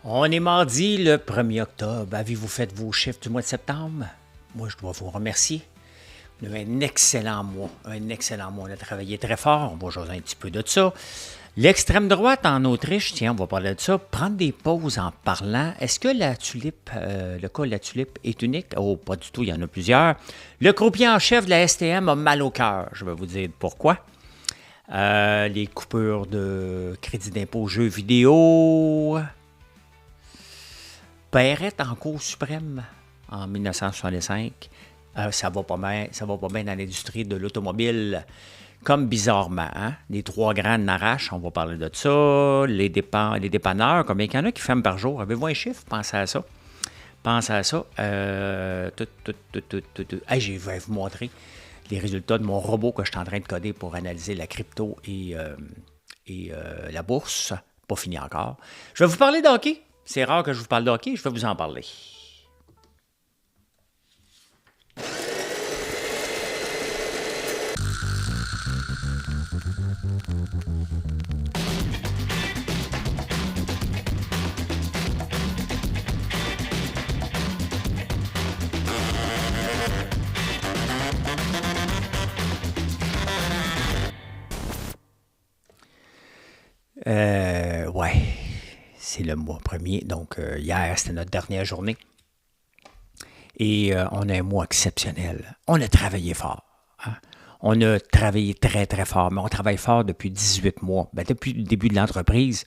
On est mardi le 1er octobre. Avez-vous fait vos chiffres du mois de septembre? Moi, je dois vous remercier. On a eu un excellent mois. Un excellent mois. On a travaillé très fort. On va jaser un petit peu de ça. L'extrême droite en Autriche, tiens, on va parler de ça. Prendre des pauses en parlant. Est-ce que la tulipe, le cas de la tulipe est unique? Oh, pas du tout, il y en a plusieurs. Le croupier en chef de la STM a mal au cœur. Je vais vous dire pourquoi. Les coupures de crédit d'impôt aux jeux vidéo. Perrette en Cour suprême en 1965. Ça va pas bien dans l'industrie de l'automobile. Comme bizarrement, hein? Les trois grands n'arrachent, on va parler de ça. Les dépanneurs, combien il y en a qui ferment par jour? Avez-vous un chiffre? Pensez à ça. Pensez à ça. Hey, je vais vous montrer les résultats de mon robot que je suis en train de coder pour analyser la crypto et la bourse. Pas fini encore. Je vais vous parler de hockey. C'est rare que je vous parle de hockey, je vais vous en parler. Ouais, c'est le mois premier, donc hier, c'était notre dernière journée. Et on a un mois exceptionnel. On a travaillé fort. Hein? On a travaillé très, très fort, mais on travaille fort depuis 18 mois. Ben, depuis le début de l'entreprise,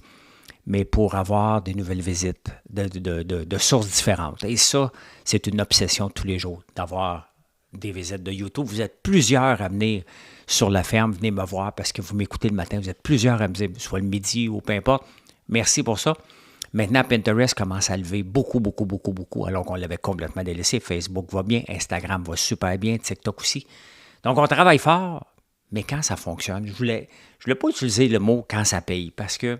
mais pour avoir des nouvelles visites de sources différentes. Et ça, c'est une obsession de tous les jours, d'avoir des visites de YouTube. Vous êtes plusieurs à venir sur la ferme, venez me voir parce que vous m'écoutez le matin. Vous êtes plusieurs à me dire, soit le midi ou peu importe. Merci pour ça. Maintenant, Pinterest commence à lever beaucoup, alors qu'on l'avait complètement délaissé. Facebook va bien, Instagram va super bien, TikTok aussi. Donc, on travaille fort, mais quand ça fonctionne, je voulais pas utiliser le mot « quand ça paye » parce que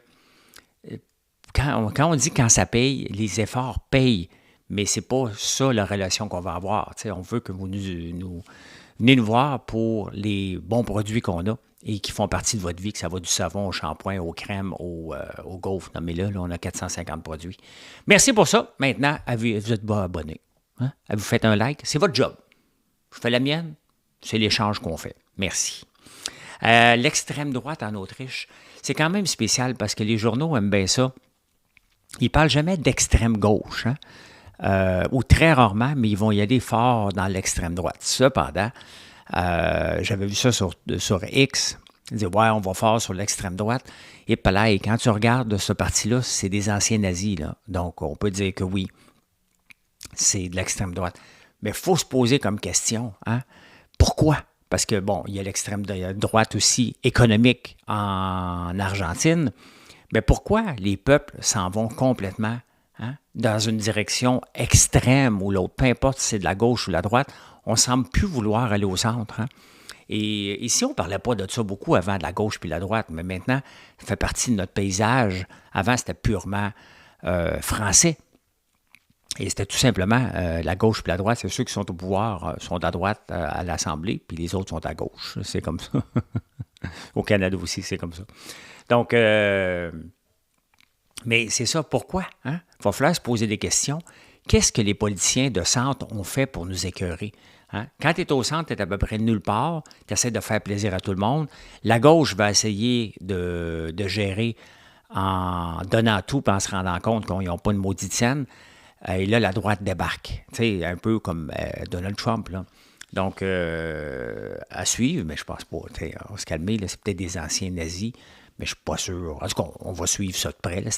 quand on dit « quand ça paye », les efforts payent, mais c'est pas ça la relation qu'on va avoir. T'sais, on veut que vous venez nous voir pour les bons produits qu'on a et qui font partie de votre vie, que ça va du savon au shampoing, aux crèmes, au gaufres. Non, mais là, on a 450 produits. Merci pour ça. Maintenant, vous êtes pas abonné. Hein? Vous faites un like. C'est votre job. Je fais la mienne. C'est l'échange qu'on fait. Merci. L'extrême droite en Autriche, c'est quand même spécial parce que les journaux aiment bien ça. Ils ne parlent jamais d'extrême gauche, hein? Ou très rarement, mais ils vont y aller fort dans l'extrême droite. Cependant, j'avais vu ça sur X. Ils disaient, ouais, on va fort sur l'extrême droite. Et là, quand tu regardes ce parti-là, c'est des anciens nazis, là. Donc, on peut dire que oui, c'est de l'extrême droite. Mais il faut se poser comme question, hein? Pourquoi? Parce que, bon, il y a l'extrême droite aussi économique en Argentine. Mais pourquoi les peuples s'en vont complètement, hein, dans une direction extrême ou l'autre? Peu importe si c'est de la gauche ou de la droite, on ne semble plus vouloir aller au centre. Hein? Et ici, on ne parlait pas de ça beaucoup avant, de la gauche puis de la droite, mais maintenant, ça fait partie de notre paysage. Avant, c'était purement français. Et c'était tout simplement la gauche puis la droite. C'est ceux qui sont au pouvoir sont à droite à l'Assemblée, puis les autres sont à gauche. C'est comme ça. Au Canada aussi, c'est comme ça. Donc, mais c'est ça, pourquoi? Hein? Il va falloir se poser des questions. Qu'est-ce que les politiciens de centre ont fait pour nous écœurer? Hein? Quand tu es au centre, tu es à peu près nulle part. Tu essaies de faire plaisir à tout le monde. La gauche va essayer de gérer en donnant tout et en se rendant compte qu'ils n'ont pas une maudite scène. Et là, la droite débarque. Tu sais, un peu comme Donald Trump, là. Donc, à suivre, mais je pense pas. On va se calmer, là, c'est peut-être des anciens nazis, mais je ne suis pas sûr. En tout cas, on va suivre ça de près. Là.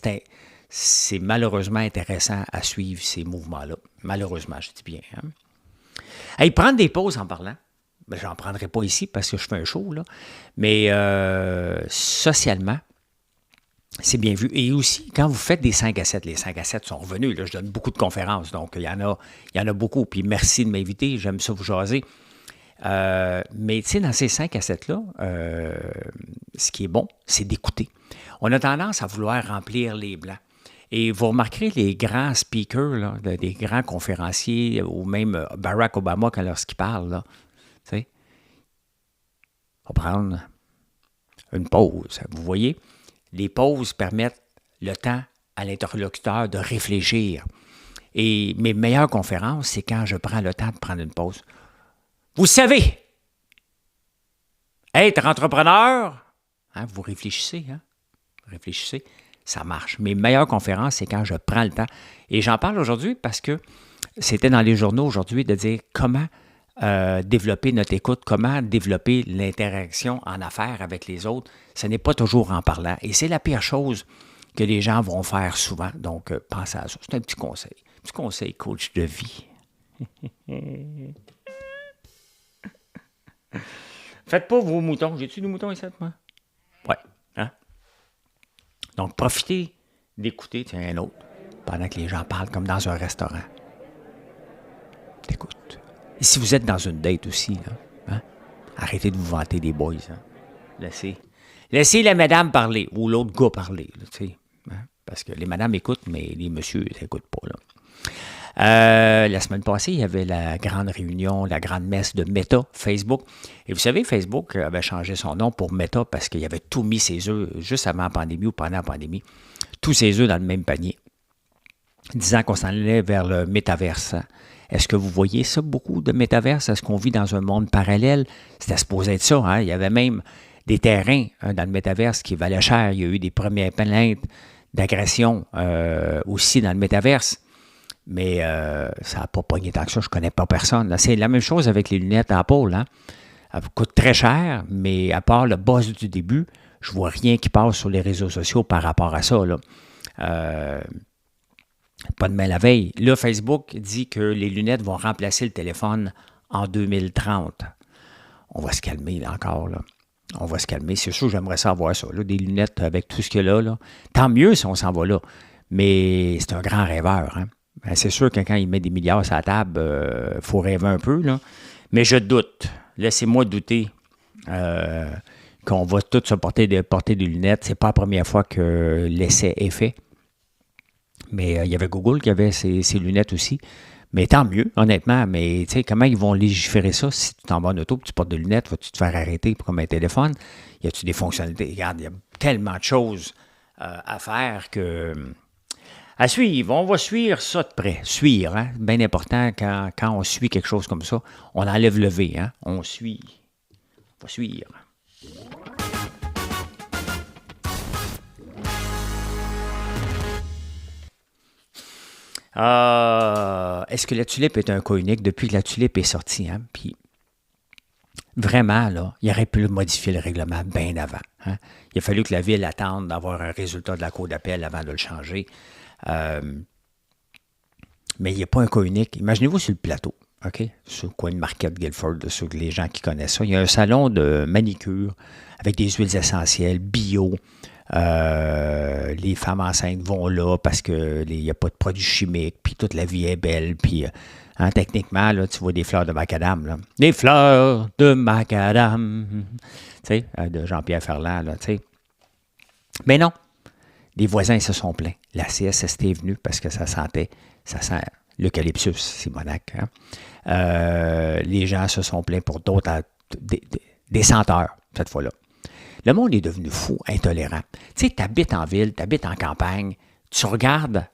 C'est malheureusement intéressant à suivre ces mouvements-là. Malheureusement, je dis bien. Hein? Hey, prendre des pauses en parlant. Ben, je n'en prendrai pas ici parce que je fais un show, là. Mais socialement, c'est bien vu. Et aussi, quand vous faites des 5 à 7, les 5 à 7 sont revenus. Là, je donne beaucoup de conférences, donc il y en a beaucoup. Puis merci de m'inviter, j'aime ça vous jaser. Mais tu sais, dans ces 5 à 7-là, ce qui est bon, c'est d'écouter. On a tendance à vouloir remplir les blancs. Et vous remarquerez les grands speakers, là, des grands conférenciers, ou même Barack Obama, lorsqu'il parle, là, tu sais, on va prendre une pause. Vous voyez? Les pauses permettent le temps à l'interlocuteur de réfléchir. Et mes meilleures conférences, c'est quand je prends le temps de prendre une pause. Vous savez, être entrepreneur, hein, vous réfléchissez, hein? Réfléchissez, ça marche. Mes meilleures conférences, c'est quand je prends le temps. Et j'en parle aujourd'hui parce que c'était dans les journaux aujourd'hui de dire comment développer notre écoute, comment développer l'interaction en affaires avec les autres. Ce n'est pas toujours en parlant. Et c'est la pire chose que les gens vont faire souvent. Donc, pensez à ça. C'est un petit conseil. Petit conseil coach de vie. Faites pas vos moutons. J'ai-tu des moutons ici, moi? Ouais. Hein? Donc, profitez d'écouter, tiens, un autre, pendant que les gens parlent comme dans un restaurant. T'écoutes. Et si vous êtes dans une date aussi, là, hein, arrêtez de vous vanter des boys. Hein. Laissez la madame parler ou l'autre gars parler. Là, hein, parce que les madames écoutent, mais les messieurs n'écoutent pas. Là. La semaine passée, il y avait la grande réunion, la grande messe de Meta, Facebook. Et vous savez, Facebook avait changé son nom pour Meta parce qu'il avait tout mis ses œufs, juste avant la pandémie ou pendant la pandémie, tous ses œufs dans le même panier, disant qu'on s'en allait vers le métaverse. Est-ce que vous voyez ça, beaucoup de métaverse? Est-ce qu'on vit dans un monde parallèle? C'était supposé être ça. Hein? Il y avait même des terrains dans le métaverse qui valaient cher. Il y a eu des premières plaintes d'agression aussi dans le métaverse. Mais ça n'a pas pogné tant que ça. Je ne connais pas personne. Là. C'est la même chose avec les lunettes Apple. Hein? Elles coûtent très cher, mais à part le buzz du début, je ne vois rien qui passe sur les réseaux sociaux par rapport à ça. Là. Pas de mal la veille. Là, Facebook dit que les lunettes vont remplacer le téléphone en 2030. On va se calmer là encore. Là. On va se calmer. C'est sûr, j'aimerais savoir ça. Là, des lunettes avec tout ce qu'il y a là. Tant mieux si on s'en va là. Mais c'est un grand rêveur. Hein? Ben, c'est sûr que quand il met des milliards sur la table, il faut rêver un peu. Là. Mais je doute. Laissez-moi douter qu'on va tous se porter des lunettes. C'est pas la première fois que l'essai est fait. Mais il y avait Google qui avait ses lunettes aussi. Mais tant mieux, honnêtement. Mais tu sais, comment ils vont légiférer ça si tu t'en vas en auto et tu portes des lunettes, vas-tu te faire arrêter comme un téléphone? Y a-tu des fonctionnalités? Regarde, il y a tellement de choses à faire que... À suivre, on va suivre ça de près. Suivre, hein? Bien important quand on suit quelque chose comme ça. On enlève le V, hein? On suit. On va suivre. Est-ce que la tulipe est un cas unique depuis que la tulipe est sortie? Hein? Puis, vraiment, là, il aurait pu modifier le règlement bien avant. Hein? Il a fallu que la Ville attende d'avoir un résultat de la Cour d'appel avant de le changer. Mais il n'y a pas un cas unique. Imaginez-vous sur le plateau, OK? Sur le coin de Marquette, Guilford, sur les gens qui connaissent ça. Il y a un salon de manicure avec des huiles essentielles, bio. Les femmes enceintes vont là parce qu'il n'y a pas de produits chimiques, puis toute la vie est belle, puis hein, techniquement, là, tu vois des fleurs de macadam. Là. Des fleurs de macadam, tu sais, de Jean-Pierre Ferland, là, tu sais. Mais non, les voisins se sont plaints. La CSST est venue parce que ça sent l'eucalyptus, Simonac. Hein? Les gens se sont plaints pour d'autres, des senteurs, cette fois-là. Le monde est devenu fou, intolérant. Tu sais, tu habites en ville, tu habites en campagne, tu regardes,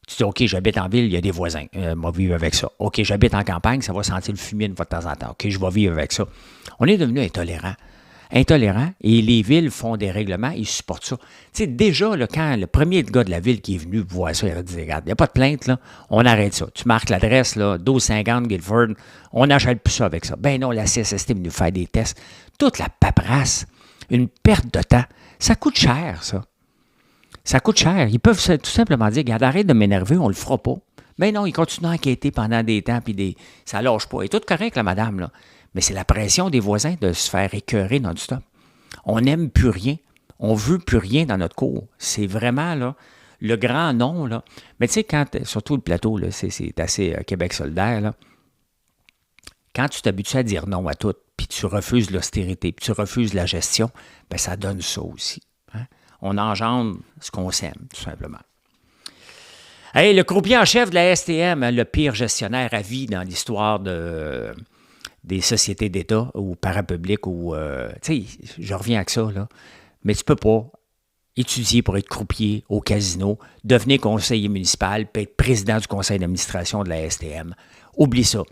tu dis, OK, j'habite en ville, il y a des voisins, je vais vivre avec ça. OK, j'habite en campagne, ça va sentir le fumier une fois de temps en temps. OK, je vais vivre avec ça. On est devenu intolérant. Intolérant, et les villes font des règlements, ils supportent ça. Tu sais, déjà, là, quand le premier gars de la ville qui est venu voir ça, il a dit, regarde, il n'y a pas de plainte, là, on arrête ça. Tu marques l'adresse, là, 1250 Guilford, on n'achète plus ça avec ça. Ben non, la CSST est venue faire des tests. Toute la paperasse, une perte de temps. Ça coûte cher, ça. Ça coûte cher. Ils peuvent tout simplement dire, regarde, arrête de m'énerver, on le fera pas. Ben non, ils continuent à enquêter pendant des temps, puis ça lâche pas. Et tout correct, la madame, là. Mais c'est la pression des voisins de se faire écœurer non-stop. On n'aime plus rien. On veut plus rien dans notre cour. C'est vraiment, là, le grand non, là. Mais tu sais, surtout le plateau, là, c'est assez Québec solidaire, là. Quand tu t'habitues à dire non à tout, puis tu refuses l'austérité, puis tu refuses la gestion, bien, ça donne ça aussi. Hein? On engendre ce qu'on sème, tout simplement. Hey, le croupier en chef de la STM, hein, le pire gestionnaire à vie dans l'histoire des sociétés d'État ou parapubliques, ou, tu sais, je reviens avec ça, là, mais tu peux pas étudier pour être croupier au casino, devenir conseiller municipal, puis être président du conseil d'administration de la STM. Oublie ça.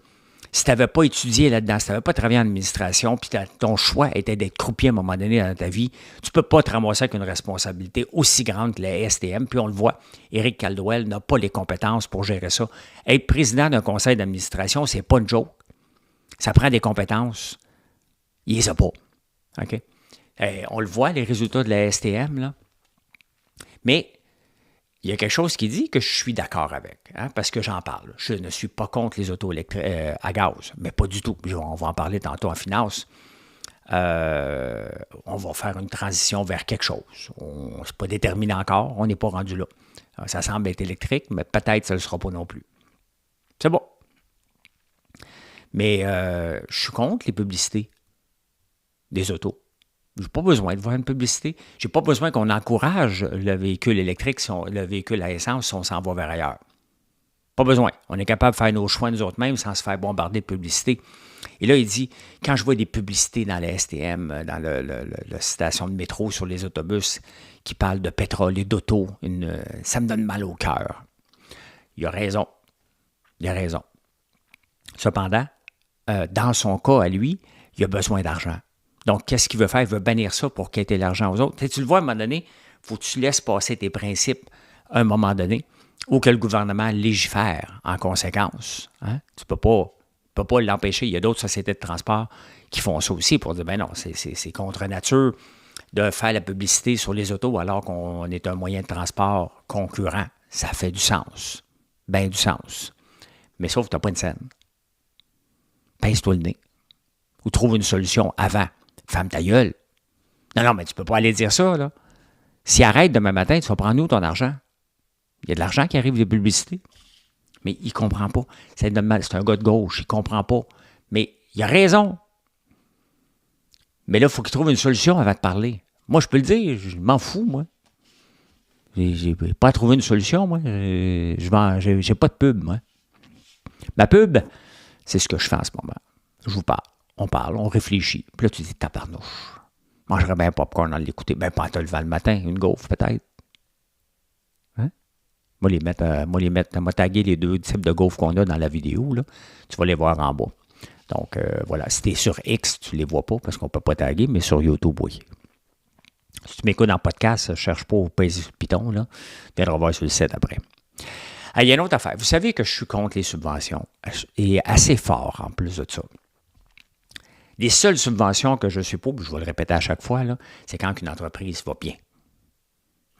Si tu n'avais pas étudié là-dedans, si tu n'avais pas travaillé en administration, puis ton choix était d'être croupier à un moment donné dans ta vie, tu ne peux pas te ramasser avec une responsabilité aussi grande que la STM. Puis on le voit, Éric Caldwell n'a pas les compétences pour gérer ça. Être président d'un conseil d'administration, c'est pas une joke. Ça prend des compétences. Il les a pas. OK? On le voit, les résultats de la STM, là. Mais il y a quelque chose qui dit que je suis d'accord avec, hein, parce que j'en parle. Je ne suis pas contre les autos à gaz, mais pas du tout. On va en parler tantôt en finance. On va faire une transition vers quelque chose. C'est pas déterminé encore, on n'est pas rendu là. Ça semble être électrique, mais peut-être ça ne le sera pas non plus. C'est bon. Mais je suis contre les publicités des autos. Je n'ai pas besoin de voir une publicité. Je n'ai pas besoin qu'on encourage le véhicule électrique, le véhicule à essence, si on s'en va vers ailleurs. Pas besoin. On est capable de faire nos choix nous autres mêmes sans se faire bombarder de publicité. Et là, il dit, quand je vois des publicités dans la STM, dans la station de métro, sur les autobus, qui parlent de pétrole et d'auto, ça me donne mal au cœur. Il a raison. Il a raison. Cependant, dans son cas à lui, il a besoin d'argent. Donc, qu'est-ce qu'il veut faire? Il veut bannir ça pour quitter l'argent aux autres. Tu le vois à un moment donné, il faut que tu laisses passer tes principes à un moment donné ou que le gouvernement légifère en conséquence. Hein? Tu ne peux pas l'empêcher. Il y a d'autres sociétés de transport qui font ça aussi pour dire, ben non, c'est contre nature de faire la publicité sur les autos alors qu'on est un moyen de transport concurrent. Ça fait du sens. Ben du sens. Mais sauf que tu n'as pas une scène. Pince-toi le nez. Ou trouve une solution avant. Ferme ta gueule. Non, mais tu peux pas aller dire ça, là. S'il arrête demain matin, tu vas prendre où ton argent? Il y a de l'argent qui arrive des publicités. Mais il ne comprend pas. C'est un gars de gauche, il ne comprend pas. Mais il a raison. Mais là, il faut qu'il trouve une solution avant de parler. Moi, je peux le dire, je m'en fous, moi. J'ai pas trouvé une solution, moi. J'ai pas de pub, moi. Ma pub, c'est ce que je fais en ce moment. Je vous parle. On parle, on réfléchit. Puis là, tu dis, tabarnouche. Mangerais bien popcorn dans l'écouter. Ben, pas en te levant le matin. Une gaufre, peut-être. Hein? Moi, taguer les deux types de gaufres qu'on a dans la vidéo, là. Tu vas les voir en bas. Donc, voilà. Si tu es sur X, tu ne les vois pas parce qu'on ne peut pas taguer, mais sur YouTube, oui. Si tu m'écoutes en podcast, cherche pas au pays Python, là. Tu viendras voir sur le site après. Il y a une autre affaire. Vous savez que je suis contre les subventions. Et assez fort, en plus de ça. Les seules subventions que je suis pour, je vais le répéter à chaque fois, là, c'est quand une entreprise va bien.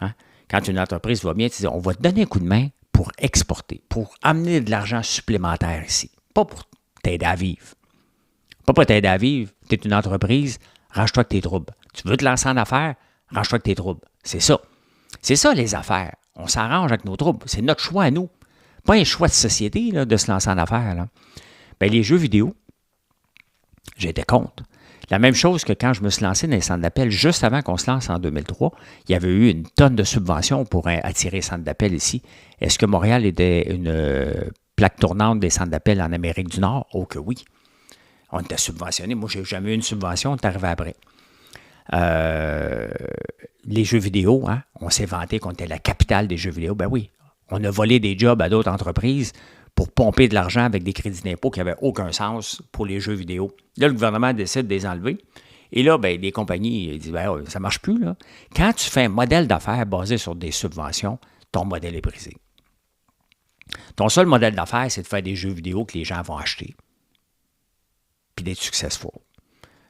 Hein? Quand une entreprise va bien, tu dis, on va te donner un coup de main pour exporter, pour amener de l'argent supplémentaire ici. Pas pour t'aider à vivre. Pas pour t'aider à vivre. Tu es une entreprise, range-toi avec tes troubles. Tu veux te lancer en affaires, range-toi avec tes troubles. C'est ça. C'est ça, les affaires. On s'arrange avec nos troubles. C'est notre choix à nous. Pas un choix de société là, de se lancer en affaires. Là. Bien, les jeux vidéo, j'étais contre. La même chose que quand je me suis lancé dans les centres d'appel, juste avant qu'on se lance en 2003, il y avait eu une tonne de subventions pour attirer les centres d'appel ici. Est-ce que Montréal était une plaque tournante des centres d'appel en Amérique du Nord? Oh que oui. On était subventionné. Moi, je n'ai jamais eu une subvention, on est arrivé après. Les jeux vidéo, hein, on s'est vanté qu'on était la capitale des jeux vidéo. Ben oui, on a volé des jobs à d'autres entreprises pour pomper de l'argent avec des crédits d'impôt qui n'avaient aucun sens pour les jeux vidéo. Là, le gouvernement décide de les enlever. Et là, ben, les compagnies disent, ben, ça ne marche plus. Là. Quand tu fais un modèle d'affaires basé sur des subventions, ton modèle est brisé. Ton seul modèle d'affaires, c'est de faire des jeux vidéo que les gens vont acheter. Puis d'être successful.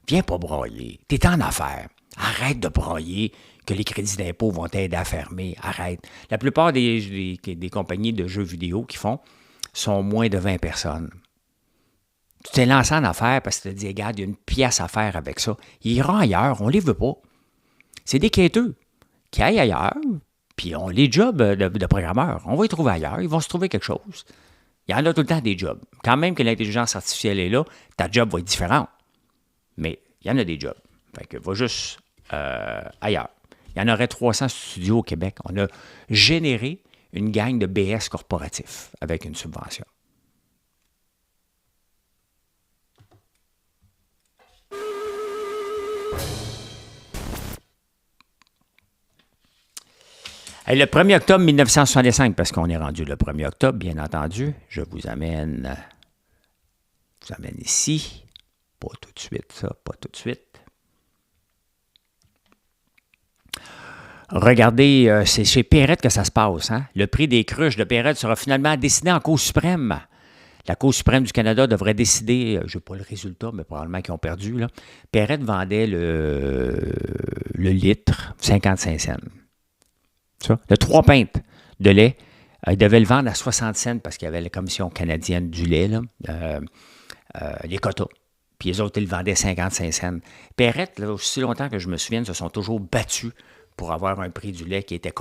Viens pas broyer. Tu es en affaires. Arrête de broyer que les crédits d'impôt vont t'aider à fermer. Arrête. La plupart des compagnies de jeux vidéo qui font sont moins de 20 personnes. Tu t'es lancé en affaires parce que tu te dis, regarde, il y a une pièce à faire avec ça. Ils iront ailleurs, on ne les veut pas. C'est des quêteux qui aillent ailleurs, puis on les jobs de programmeurs. On va les trouver ailleurs, ils vont se trouver quelque chose. Il y en a tout le temps des jobs. Quand même que l'intelligence artificielle est là, ta job va être différente. Mais il y en a des jobs. Fait que va juste ailleurs. Il y en aurait 300 studios au Québec. On a généré une gang de BS corporatifs avec une subvention. Et le 1er octobre 1965, parce qu'on est rendu le 1er octobre, bien entendu, je vous amène ici. Pas tout de suite, ça, pas tout de suite. Regardez, c'est chez Perrette que ça se passe. Hein? Le prix des cruches de Perrette sera finalement décidé en Cour suprême. La Cour suprême du Canada devrait décider, je n'ai pas le résultat, mais probablement qu'ils ont perdu. Là. Perrette vendait le litre 55 cents. Ça, le 3 pintes de lait, ils devaient le vendre à 60 cents parce qu'il y avait la Commission canadienne du lait, là, les quotas. Puis les autres, ils le vendaient 55 cents. Perrette, là, aussi longtemps que je me souvienne, se sont toujours battus pour avoir un prix du lait qui était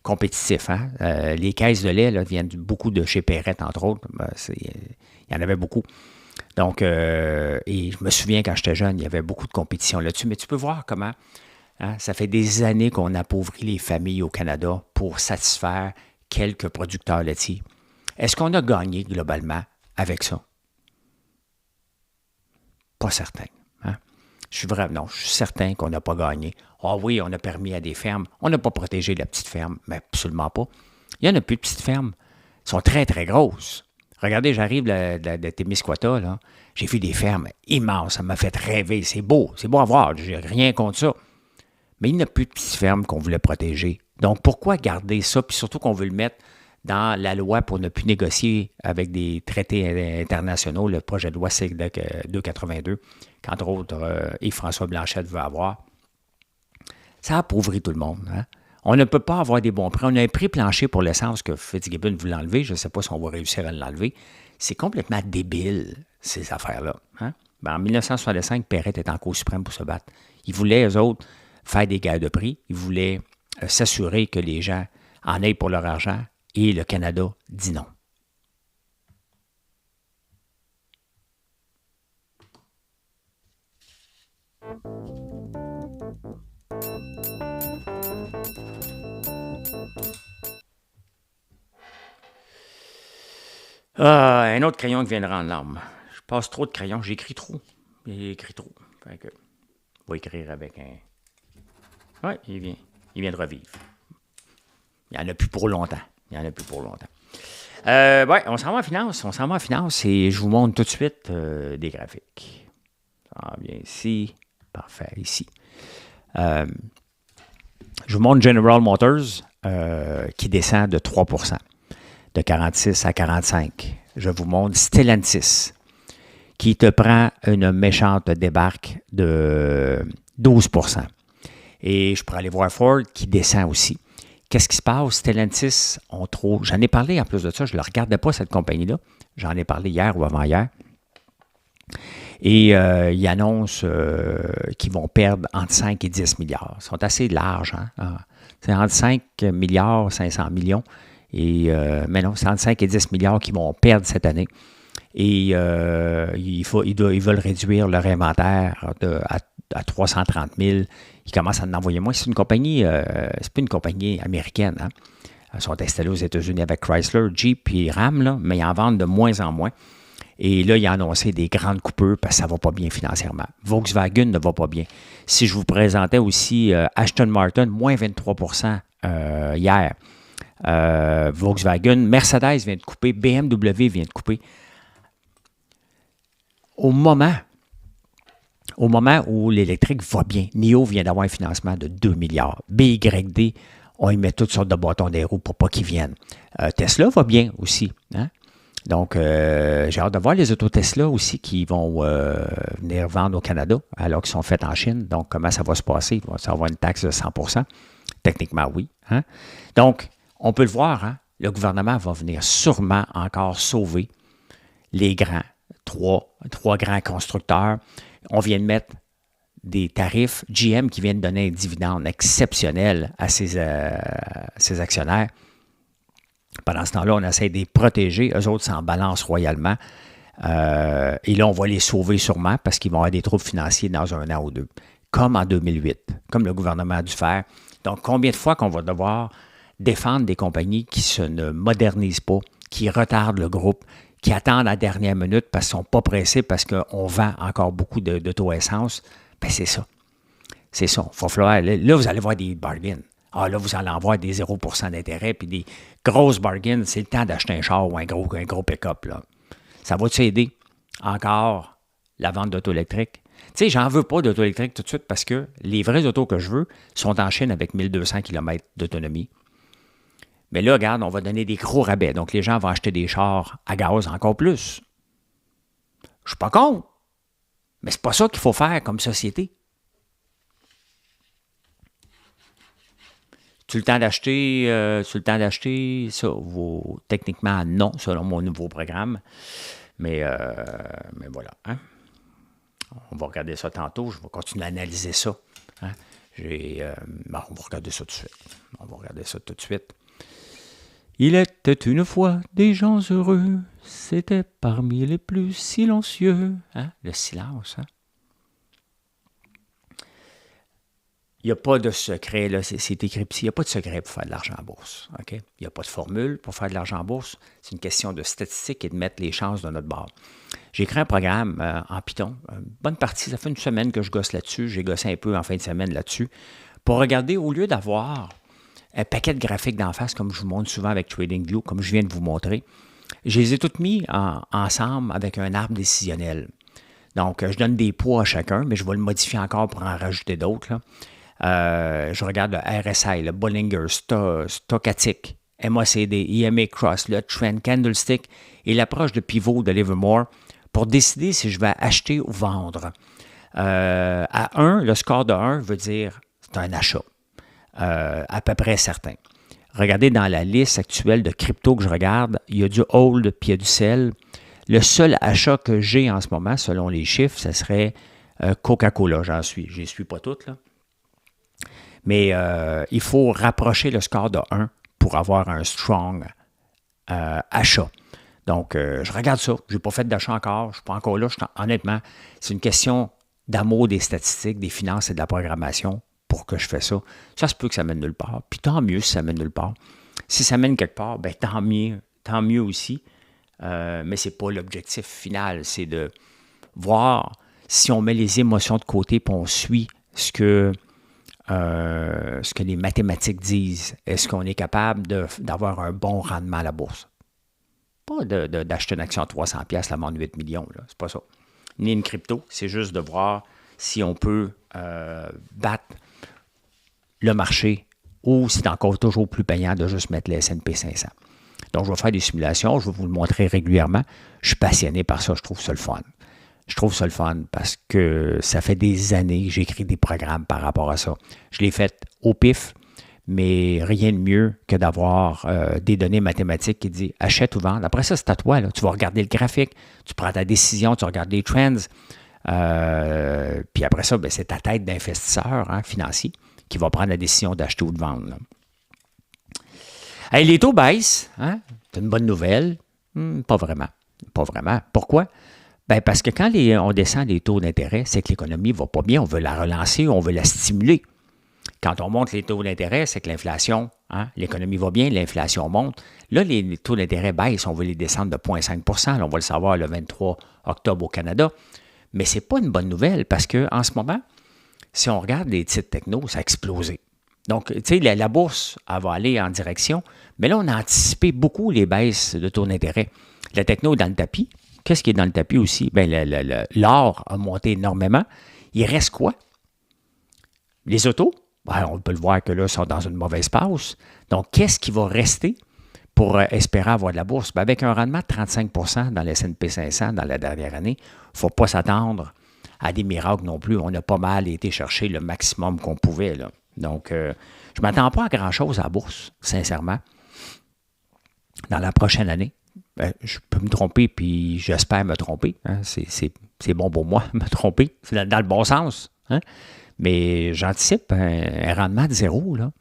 compétitif. Hein? Les caisses de lait là, viennent beaucoup de chez Perrette, entre autres. Il y en avait beaucoup. Donc, et je me souviens quand j'étais jeune, il y avait beaucoup de compétition là-dessus. Mais tu peux voir comment ça fait des années qu'on appauvrit les familles au Canada pour satisfaire quelques producteurs laitiers. Est-ce qu'on a gagné globalement avec ça? Pas certain. Hein? Je suis certain qu'on n'a pas gagné. Ah oui, on a permis à des fermes. On n'a pas protégé la petite ferme, mais absolument pas. Il n'y en a plus de petites fermes. Elles sont très, très grosses. Regardez, j'arrive de Témiscouata, là. J'ai vu des fermes immenses. Ça m'a fait rêver. C'est beau à voir. J'ai rien contre ça. Mais il n'y a plus de petites fermes qu'on voulait protéger. Donc, pourquoi garder ça? Puis surtout qu'on veut le mettre dans la loi pour ne plus négocier avec des traités internationaux, le projet de loi CEDAC 282, qu'entre autres, Yves-François Blanchette veut avoir. Ça appauvrit tout le monde. Hein? On ne peut pas avoir des bons prix. On a un prix plancher pour l'essence que Fitzgibbon voulait enlever. Je ne sais pas si on va réussir à l'enlever. C'est complètement débile, ces affaires-là. Hein? En 1965, Perrette est en Cour suprême pour se battre. Ils voulaient, eux autres, faire des guerres de prix. Ils voulaient s'assurer que les gens en aient pour leur argent. Et le Canada dit non. Un autre crayon qui vient de rendre l'arme. Je passe trop de crayons. J'écris trop. Fait que, on va écrire avec un... Oui, il vient de revivre. Il n'y en a plus pour longtemps. On s'en va en finance. Et je vous montre tout de suite des graphiques. Ça vient ici. Parfait, ici. Je vous montre General Motors qui descend de 3%, de 46 à 45. Je vous montre Stellantis qui te prend une méchante débarque de 12%. Et je pourrais aller voir Ford qui descend aussi. Qu'est-ce qui se passe? Stellantis ont trop... J'en ai parlé en plus de ça. Je ne la regardais pas, cette compagnie-là. J'en ai parlé hier ou avant-hier. Et ils annoncent qu'ils vont perdre entre 5 et 10 milliards. Ils sont assez larges. Hein? C'est entre 5 milliards, 500 millions. Mais non, c'est entre 5 et 10 milliards qu'ils vont perdre cette année. Et ils veulent réduire leur inventaire à 330 000. Ils commencent à en envoyer moins. C'est une compagnie, c'est pas une compagnie américaine. Hein? Ils sont installés aux États-Unis avec Chrysler, Jeep et Ram, là, mais ils en vendent de moins en moins. Et là, ils ont annoncé des grandes coupures parce que ça ne va pas bien financièrement. Volkswagen ne va pas bien. Si je vous présentais aussi Aston Martin, moins 23% hier. Volkswagen, Mercedes vient de couper, BMW vient de couper. Au moment où l'électrique va bien, NIO vient d'avoir un financement de 2 milliards. BYD, on y met toutes sortes de bâtons des roues pour pas qu'ils viennent. Tesla va bien aussi. Hein? Donc, j'ai hâte de voir les autos Tesla aussi qui vont venir vendre au Canada alors qu'ils sont faits en Chine. Donc, comment ça va se passer? Il va y avoir une taxe de 100%. Techniquement, oui. Hein? Donc, on peut le voir, hein? Le gouvernement va venir sûrement encore sauver les grands, trois grands constructeurs. On vient de mettre des tarifs. GM qui vient de donner un dividende exceptionnel à ses actionnaires. Pendant ce temps-là, on essaie de les protéger. Eux autres s'en balancent royalement. Et là, on va les sauver sûrement parce qu'ils vont avoir des troubles financiers dans un an ou deux. Comme en 2008, comme le gouvernement a dû faire. Donc, combien de fois qu'on va devoir défendre des compagnies qui ne modernisent pas, qui retardent le groupe, qui attendent à la dernière minute parce qu'ils ne sont pas pressés parce qu'on vend encore beaucoup d'auto-essence? Bien, c'est ça. C'est ça. Il va falloir... Là, vous allez voir des bargains. Ah là, vous allez avoir des 0% d'intérêt puis des grosses bargains. C'est le temps d'acheter un char ou un gros pick-up, là. Ça va t'aider encore la vente d'auto électriques? Tu sais, j'en veux pas d'auto électrique tout de suite parce que les vrais autos que je veux sont en Chine avec 1200 km d'autonomie. Mais là, regarde, on va donner des gros rabais. Donc, les gens vont acheter des chars à gaz encore plus. Je suis pas contre. Mais c'est pas ça qu'il faut faire comme société. Tu as le temps d'acheter ça? Techniquement, non, selon mon nouveau programme. Mais voilà. Hein? On va regarder ça tantôt. Je vais continuer à analyser ça. Hein? On va regarder ça tout de suite. Il était une fois des gens heureux. C'était parmi les plus silencieux. Hein? Le silence, hein? Il n'y a pas de secret, là, c'est écrit ici, il n'y a pas de secret pour faire de l'argent en bourse. Okay? Il n'y a pas de formule pour faire de l'argent en bourse. C'est une question de statistique et de mettre les chances de notre bord. J'ai créé un programme en Python. Une bonne partie, ça fait une semaine que je gosse là-dessus. J'ai gossé un peu en fin de semaine là-dessus. Pour regarder, au lieu d'avoir un paquet de graphiques d'en face, comme je vous montre souvent avec TradingView, comme je viens de vous montrer, je les ai toutes mis ensemble avec un arbre décisionnel. Donc, je donne des poids à chacun, mais je vais le modifier encore pour en rajouter d'autres, là. Je regarde le RSI, le Bollinger, Stochastic, MACD, EMA Cross, le Trend, Candlestick et l'approche de pivot de Livermore pour décider si je vais acheter ou vendre. À 1, le score de 1 veut dire c'est un achat, à peu près certain. Regardez dans la liste actuelle de crypto que je regarde, il y a du hold puis il y a du sell. Le seul achat que j'ai en ce moment, selon les chiffres, ce serait Coca-Cola. Je n'y suis pas toutes, là. Mais il faut rapprocher le score de 1 pour avoir un strong achat. Donc, je regarde ça. Je n'ai pas fait d'achat encore. Je ne suis pas encore là. Honnêtement, c'est une question d'amour des statistiques, des finances et de la programmation pour que je fasse ça. Ça se peut que ça mène nulle part. Puis tant mieux si ça mène nulle part. Si ça mène quelque part, ben tant mieux aussi. Mais ce n'est pas l'objectif final. C'est de voir si on met les émotions de côté et on suit ce que les mathématiques disent. Est-ce qu'on est capable d'avoir un bon rendement à la bourse? Pas d'acheter une action à 300$ la vendre 8 millions, là. C'est pas ça. Ni une crypto, c'est juste de voir si on peut battre le marché ou c'est encore toujours plus payant de juste mettre le S&P 500. Donc, je vais faire des simulations, je vais vous le montrer régulièrement. Je suis passionné par ça, je trouve ça le fun. Je trouve ça le fun parce que ça fait des années que j'écris des programmes par rapport à ça. Je l'ai fait au pif, mais rien de mieux que d'avoir des données mathématiques qui disent achète ou vends. Après ça, c'est à toi, là. Tu vas regarder le graphique, tu prends ta décision, tu regardes les trends. Puis après ça, ben, c'est ta tête d'investisseur financier qui va prendre la décision d'acheter ou de vendre, là. Hey, les taux baissent, hein? C'est une bonne nouvelle. Pas vraiment. Pas vraiment. Pourquoi? Ben parce que quand on descend les taux d'intérêt, c'est que l'économie ne va pas bien, on veut la relancer, on veut la stimuler. Quand on monte les taux d'intérêt, c'est que l'inflation, l'économie va bien, l'inflation monte. Là, les taux d'intérêt baissent, on veut les descendre de 0,5 %. Là, on va le savoir le 23 octobre au Canada. Mais ce n'est pas une bonne nouvelle parce qu'en ce moment, si on regarde les titres techno, ça a explosé. Donc, tu sais, la bourse, elle va aller en direction, mais là, on a anticipé beaucoup les baisses de taux d'intérêt. La techno est dans le tapis. Qu'est-ce qui est dans le tapis aussi? Bien, l'or a monté énormément. Il reste quoi? Les autos? Ben, on peut le voir que là, sont dans une mauvaise passe. Donc, qu'est-ce qui va rester pour espérer avoir de la bourse? Ben, avec un rendement de 35 % dans le S&P 500 dans la dernière année, il ne faut pas s'attendre à des miracles non plus. On a pas mal été chercher le maximum qu'on pouvait, là. Donc, je ne m'attends pas à grand-chose à la bourse, sincèrement, dans la prochaine année. Ben, je peux me tromper, puis j'espère me tromper. Hein. C'est bon pour moi, me tromper. C'est dans le bon sens. Hein. Mais j'anticipe un rendement de zéro, là.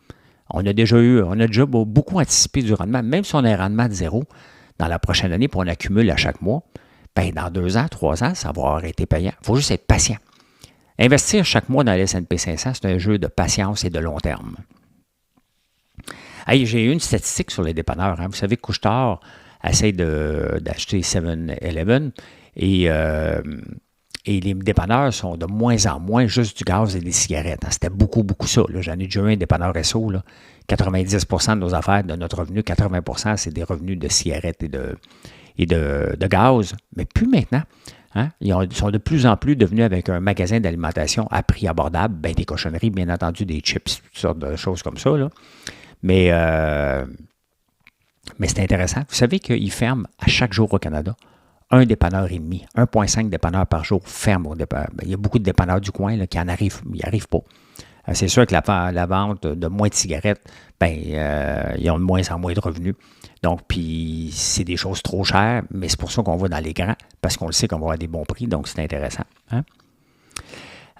On a déjà beaucoup anticipé du rendement. Même si on a un rendement de zéro dans la prochaine année, puis on accumule à chaque mois, ben dans 2 ans, 3 ans, ça va avoir été payant. Il faut juste être patient. Investir chaque mois dans le S&P 500, c'est un jeu de patience et de long terme. Hey, j'ai eu une statistique sur les dépanneurs. Hein. Vous savez que Couche-Tard essaie d'acheter 7-Eleven et Et les dépanneurs sont de moins en moins juste du gaz et des cigarettes. Hein. C'était beaucoup, beaucoup ça. Là. J'en ai déjà eu un dépanneur SO. Là. 90% de nos affaires, de notre revenu, 80%, c'est des revenus de cigarettes et de gaz. Mais plus maintenant. Hein? Ils sont de plus en plus devenus avec un magasin d'alimentation à prix abordable. Bien, des cochonneries, bien entendu, des chips, toutes sortes de choses comme ça. Là. Mais c'est intéressant. Vous savez qu'ils ferment à chaque jour au Canada un dépanneur et demi, 1,5 dépanneurs par jour ferme au dépanneur. Il y a beaucoup de dépanneurs du coin là, qui n'y arrivent pas. C'est sûr que la vente de moins de cigarettes, ils ont de moins en moins de revenus. Donc, puis c'est des choses trop chères, mais c'est pour ça qu'on va dans les grands, parce qu'on le sait qu'on va avoir des bons prix, donc c'est intéressant. Hein?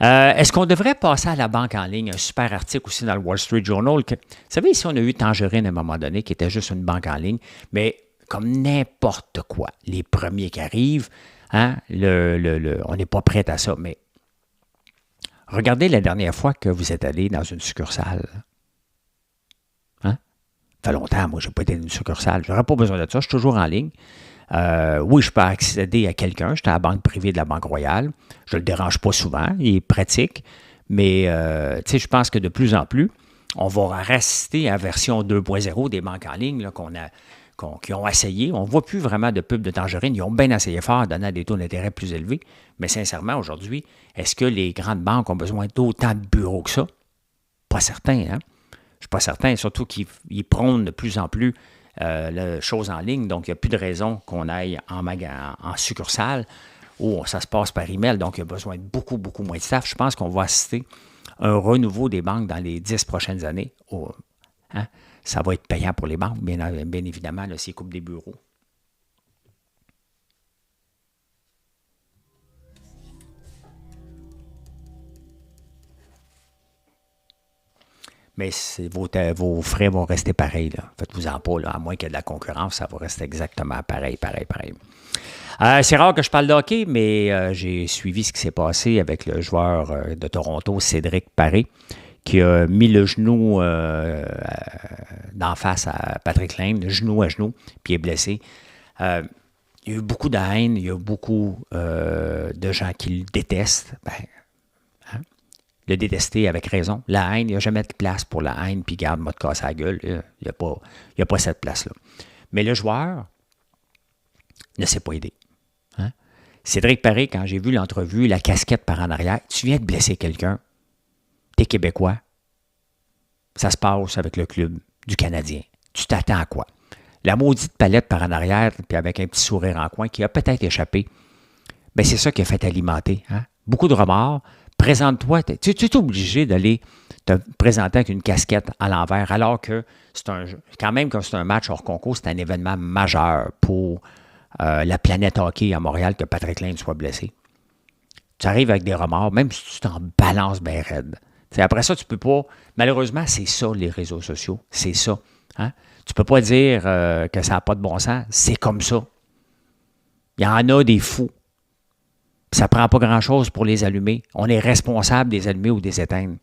Est-ce qu'on devrait passer à la banque en ligne? Un super article aussi dans le Wall Street Journal. Vous savez, ici, on a eu Tangerine à un moment donné, qui était juste une banque en ligne, mais comme n'importe quoi, les premiers qui arrivent, hein, on n'est pas prêt à ça, mais regardez la dernière fois que vous êtes allé dans une succursale. Hein? Ça fait longtemps, moi, je n'ai pas été dans une succursale. Je n'aurais pas besoin de ça, je suis toujours en ligne. Oui, je peux accéder à quelqu'un. J'étais à la banque privée de la Banque Royale. Je ne le dérange pas souvent. Il est pratique. Mais, je pense que de plus en plus, on va rester à la version 2.0 des banques en ligne là, qui ont essayé. On ne voit plus vraiment de pub de Tangerine. Ils ont bien essayé fort, donnant des taux d'intérêt plus élevés. Mais sincèrement, aujourd'hui, est-ce que les grandes banques ont besoin d'autant de bureaux que ça? Pas certain, hein? Je ne suis pas certain. Surtout qu'ils prônent de plus en plus la chose en ligne. Donc, il n'y a plus de raison qu'on aille en succursale où ça se passe par email. Donc, il y a besoin de beaucoup, beaucoup moins de staff. Je pense qu'on va assister à un renouveau des banques dans les 10 prochaines années. Hein? Ça va être payant pour les banques, bien évidemment, là, s'ils coupent des bureaux. Mais vos frais vont rester pareils. Là. Faites-vous-en pas, là, à moins qu'il y ait de la concurrence, ça va rester exactement pareil. C'est rare que je parle de hockey, mais j'ai suivi ce qui s'est passé avec le joueur de Toronto, Cédric Paré, qui a mis le genou d'en face à Patrick Laine, genou à genou, puis est blessé. Il y a eu beaucoup de haine, il y a beaucoup de gens qui le détestent. Le détester avec raison. La haine, il n'y a jamais de place pour la haine, puis garde, moi de casser la gueule. Il n'y a pas cette place-là. Mais le joueur ne s'est pas aidé. Hein? Cédric Paré, quand j'ai vu l'entrevue, la casquette par en arrière, tu viens de blesser quelqu'un, t'es Québécois, ça se passe avec le club du Canadien. Tu t'attends à quoi? La maudite palette par en arrière, puis avec un petit sourire en coin qui a peut-être échappé, bien c'est ça qui a fait alimenter. Hein? Beaucoup de remords. Présente-toi. Tu es obligé d'aller te présenter avec une casquette à l'envers, alors que quand même, quand c'est un match hors concours, c'est un événement majeur pour la planète hockey à Montréal que Patrick Laine soit blessé. Tu arrives avec des remords, même si tu t'en balances bien raide. T'sais, après ça, tu peux pas... Malheureusement, c'est ça, les réseaux sociaux. C'est ça. Hein? Tu peux pas dire que ça n'a pas de bon sens. C'est comme ça. Il y en a des fous. Ça ne prend pas grand-chose pour les allumer. On est responsable des allumer ou des éteindre.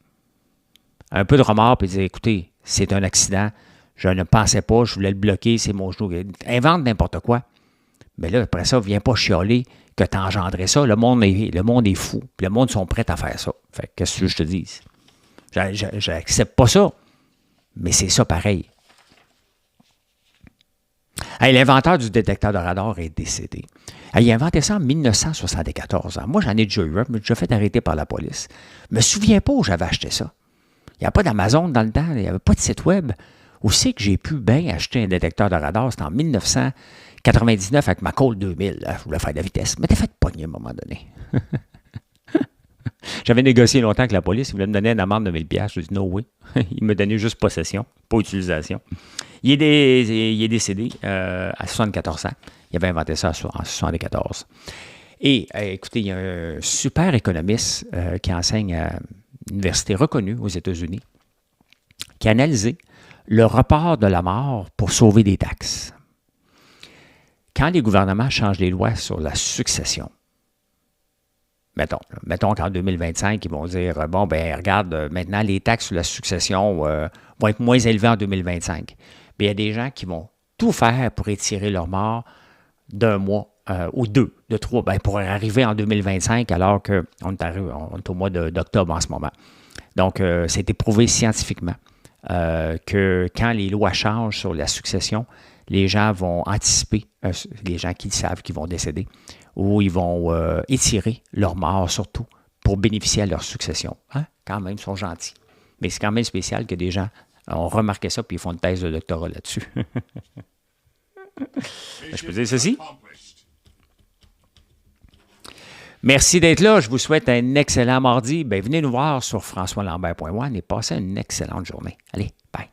Un peu de remords, puis dire, écoutez, c'est un accident, je ne pensais pas, je voulais le bloquer, c'est mon genou. Invente n'importe quoi. Mais là, après ça, viens pas chialer que tu as engendré ça. Le monde est fou. Puis le monde sont prêts à faire ça. Fait que qu'est-ce que je te dis? J'accepte pas ça. Mais c'est ça pareil. Hey, l'inventeur du détecteur de radar est décédé. Hey, il a inventé ça en 1974. Moi, j'en ai déjà eu un, mais déjà fait arrêter par la police. Je me souviens pas où j'avais acheté ça. Il n'y a pas d'Amazon dans le temps, il n'y avait pas de site web. Où c'est que j'ai pu bien acheter un détecteur de radar? C'était en 1999 avec ma Colt 2000. Je voulais faire de la vitesse. Mais t'es fait pogner à un moment donné. J'avais négocié longtemps avec la police. Ils voulaient me donner une amende de 1000$. Je lui ai dit, no way. Il me donnait juste possession, pas utilisation. Il est décédé à 74 ans. Il avait inventé ça en 74. Et écoutez, il y a un super économiste qui enseigne à une université reconnue aux États-Unis qui a analysé le report de la mort pour sauver des taxes. Quand les gouvernements changent les lois sur la succession, mettons qu'en 2025, ils vont dire, bon, ben regarde, maintenant, les taxes sur la succession vont être moins élevées en 2025. Bien, il y a des gens qui vont tout faire pour étirer leur mort d'un mois ou 2, de 3, ben, pour arriver en 2025 alors qu'on est au mois d'octobre en ce moment. Donc, c'est éprouvé scientifiquement que quand les lois changent sur la succession, les gens vont anticiper, les gens qui savent qu'ils vont décéder, ou ils vont étirer leur mort surtout pour bénéficier à leur succession. Hein? Quand même, ils sont gentils. Mais c'est quand même spécial que des gens ont remarqué ça puis ils font une thèse de doctorat là-dessus. Je peux dire ceci? Merci d'être là. Je vous souhaite un excellent mardi. Venez nous voir sur françoislambert.one et passez une excellente journée. Allez, bye.